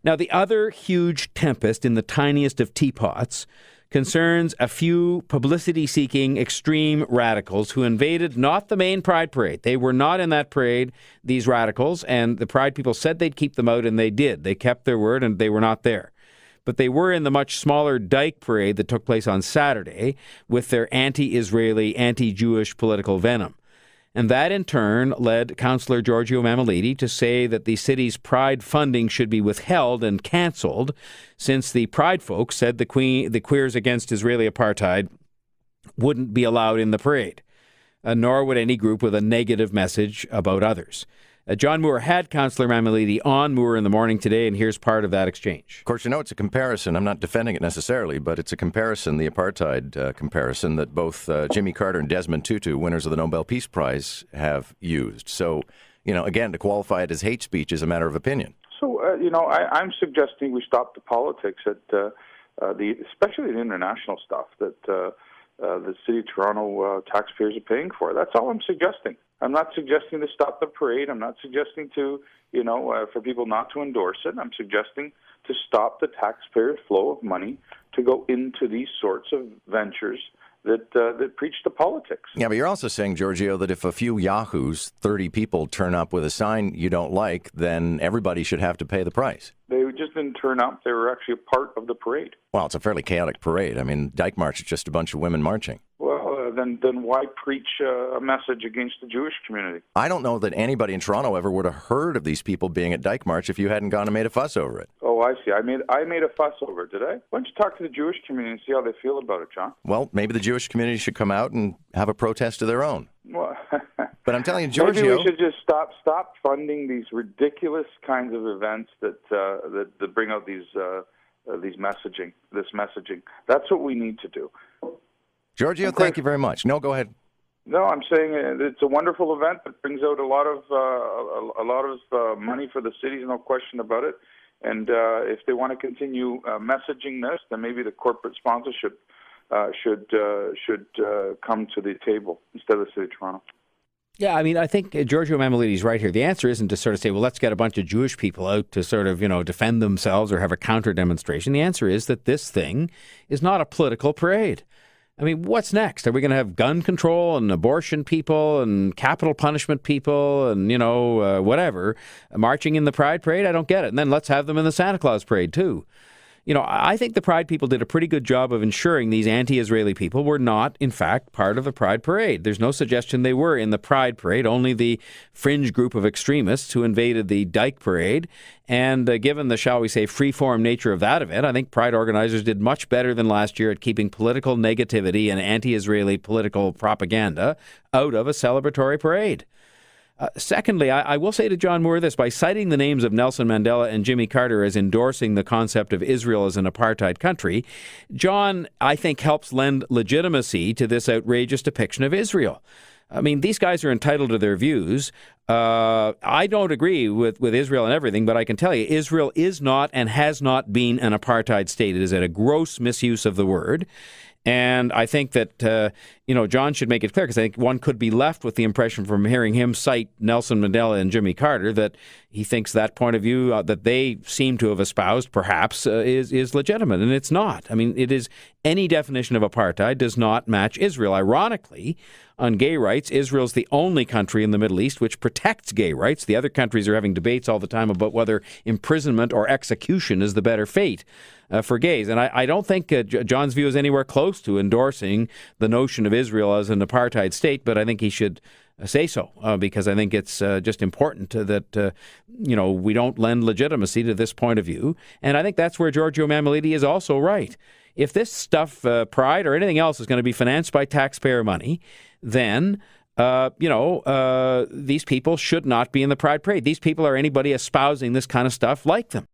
Now, the other huge tempest in the tiniest of teapots concerns a few publicity-seeking extreme radicals who invaded not the main Pride parade. They were not in that parade, these radicals, and the Pride people said they'd keep them out, and they did. They kept their word, and they were not there. But they were in the much smaller Dyke parade that took place on Saturday with their anti-Israeli, anti-Jewish political venom. And that, in turn, led Councillor Giorgio Mammoliti to say that the city's Pride funding should be withheld and cancelled, since the Pride folks said the queers against Israeli apartheid wouldn't be allowed in the parade, nor would any group with a negative message about others. John Moore had Councillor Mammoliti on Moore in the Morning today, and here's part of that exchange. Of course, it's a comparison. I'm not defending it necessarily, but it's a comparison, the apartheid comparison, that both Jimmy Carter and Desmond Tutu, winners of the Nobel Peace Prize, have used. So, again, to qualify it as hate speech is a matter of opinion. So, I'm suggesting we stop the politics at especially the international stuff that the City of Toronto taxpayers are paying for. That's all I'm suggesting. I'm not suggesting to stop the parade. I'm not suggesting to, for people not to endorse it. I'm suggesting to stop the taxpayer flow of money to go into these sorts of ventures that preach to politics. Yeah, but you're also saying, Giorgio, that if a few yahoos, 30 people, turn up with a sign you don't like, then everybody should have to pay the price. They just didn't turn up. They were actually a part of the parade. Well, it's a fairly chaotic parade. I mean, Dyke March is just a bunch of women marching. Well, then why preach a message against the Jewish community? I don't know that anybody in Toronto ever would have heard of these people being at Dyke March if you hadn't gone and made a fuss over it. Oh, I see. I made a fuss over it, did I? Why don't you talk to the Jewish community and see how they feel about it, John? Well, maybe the Jewish community should come out and have a protest of their own. Well, but I'm telling you, Giorgio, maybe we should just stop funding these ridiculous kinds of events that bring out this messaging. That's what we need to do. Giorgio, thank you very much. No, go ahead. No, I'm saying it's a wonderful event that brings out a lot of money for the cities, no question about it. And if they want to continue messaging this, then maybe the corporate sponsorship should come to the table instead of the City of Toronto. Yeah, I mean, I think Giorgio Mammoliti's right here. The answer isn't to sort of say, well, let's get a bunch of Jewish people out to sort of, defend themselves or have a counter demonstration. The answer is that this thing is not a political parade. I mean, what's next? Are we going to have gun control and abortion people and capital punishment people and, whatever, marching in the Pride parade? I don't get it. And then let's have them in the Santa Claus parade, too. I think the Pride people did a pretty good job of ensuring these anti-Israeli people were not, in fact, part of the Pride parade. There's no suggestion they were in the Pride parade, only the fringe group of extremists who invaded the Dyke parade. And given the, shall we say, free-form nature of that event, I think Pride organizers did much better than last year at keeping political negativity and anti-Israeli political propaganda out of a celebratory parade. Secondly, I will say to John Moore this, by citing the names of Nelson Mandela and Jimmy Carter as endorsing the concept of Israel as an apartheid country, John, I think, helps lend legitimacy to this outrageous depiction of Israel. I mean, these guys are entitled to their views. I don't agree with Israel and everything, but I can tell you, Israel is not and has not been an apartheid state. It is a gross misuse of the word. And I think that, John should make it clear, because I think one could be left with the impression from hearing him cite Nelson Mandela and Jimmy Carter that he thinks that point of view that they seem to have espoused, perhaps, is legitimate. And it's not. I mean, it is any definition of apartheid does not match Israel. Ironically, on gay rights, Israel's the only country in the Middle East which protects gay rights. The other countries are having debates all the time about whether imprisonment or execution is the better fate for gays. And I don't think John's view is anywhere close to endorsing the notion of Israel as an apartheid state, but I think he should say so, because I think it's just important that, we don't lend legitimacy to this point of view. And I think that's where Giorgio Mammoliti is also right. If this stuff, Pride or anything else, is going to be financed by taxpayer money, then, these people should not be in the Pride parade. These people are anybody espousing this kind of stuff like them.